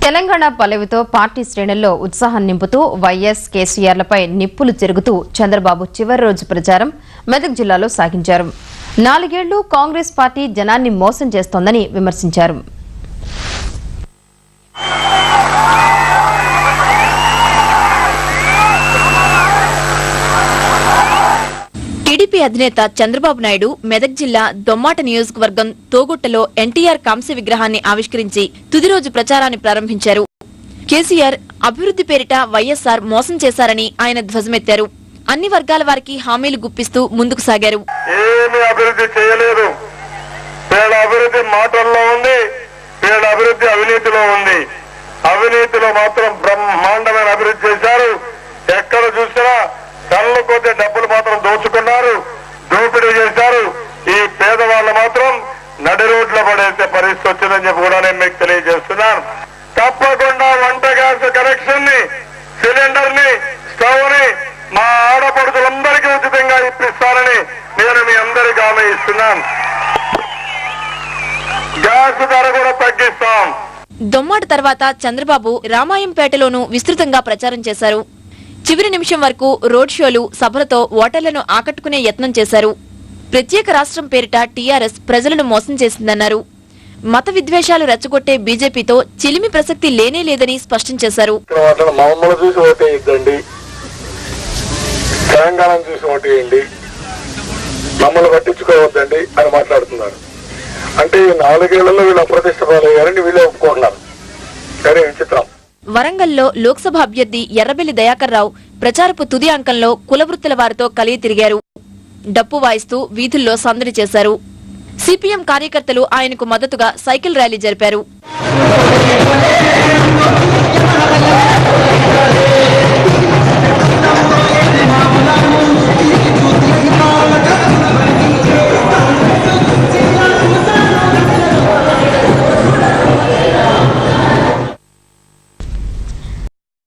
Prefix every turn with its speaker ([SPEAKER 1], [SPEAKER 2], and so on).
[SPEAKER 1] Telangana పల్లవితో party శ్రేణుల్లో ఉత్సాహం నింపుతూ YS కేసీఆర్లపై నిప్పులు చెరుగుతూ చంద్రబాబు చివరి రోజు ప్రచారం మెదక్ జిల్లాలో సాగించారు. 4 ఏళ్లు కాంగ్రెస్ పార్టీ జనాన్ని మోసం చేస్తోందని విమర్శించారు.
[SPEAKER 2] టీడీపీ అధినేత చంద్రబాబు నాయుడు మెదక్ జిల్లా దొమ్మాట నియోజకవర్గం తోగుట్టలో ఎన్టీఆర్ కాంస్య విగ్రహాన్ని ఆవిష్కరించి తుది రోజు ప్రచారాన్ని ప్రారంభించారు. కేసీఆర్ అభివృద్ధి పేరిట వైఎస్ఆర్ మోసం చేశారని ఆయన ధ్వజమెత్తారు. అన్ని వర్గాల వారికి హామీలు గుప్పిస్తూ ముందుకు సాగారు.
[SPEAKER 3] ఏమీ అభివృద్ధి చేయలేదు. వీళ్ళ అభివృద్ధి మాటల్లో ఉంది, వీళ్ళ అభివృద్ధి అవినీతిలో ఉంది. అవినీతిలో మాత్రం బ్రహ్మాండమైన అభివృద్ధి చేశారు. ఎక్కడ చూసినా కళ్ళు కొద్ది డబ్బులు మాత్రం దోచుకున్నారు, దోపిడీ చేశారు. ఈ పేదవాళ్ళు మాత్రం నడి రోడ్ల పడేసే పరిస్థితి వచ్చిందని చెప్పి కూడా నేను మీకు తెలియజేస్తున్నాను. తప్పకుండా వంట గ్యాస్ కనెక్షన్ ని, సిలిండర్ ని, స్టవ్ ని మా ఆడపడుతులందరికీ ఉచితంగా ఇప్పిస్తానని నేను మీ అందరికీ హామీ ఇస్తున్నాను. గ్యాస్ ధర కూడా తగ్గిస్తాం.
[SPEAKER 2] దొమ్మాట తర్వాత చంద్రబాబు రామాయంపేటలోనూ విస్తృతంగా ప్రచారం చేశారు. చివరి నిమిషం వరకు రోడ్ షోలు, సభలతో ఓటర్లను ఆకట్టుకునే యత్నం చేశారు. ప్రత్యేక రాష్ట్రం పేరిట టీఆర్ఎస్ ప్రజలను మోసం చేసిందన్నారు. మత విద్వేషాలు రెచ్చగొట్టే బీజేపీతో చిలిమి ప్రసక్తి లేనే లేదని స్పష్టం చేశారు.
[SPEAKER 3] తెలంగాణ చూసి ఓటేయండి, మమ్మల్ని పట్టించుకోవద్దండి అని మాట్లాడుతున్నారు. అంటే ఈ 4 ఏళ్లలో వీళ్ళు అప్రతిష్ట పాలయ్యారని వీళ్ళే ఒప్పుకుంటున్నారు. సరే, విచిత్రం.
[SPEAKER 2] వరంగల్లో లోక్సభ అభ్యర్థి ఎర్రబెల్లి దయాకర్ రావు ప్రచారపు తుది అంకంలో కులవృత్తుల వారితో కలిగి తిరిగారు. డప్పు వాయిస్తూ వీధుల్లో సందడి చేశారు. సిపిఎం కార్యకర్తలు ఆయనకు మద్దతుగా సైకిల్ ర్యాలీ జరిపారు.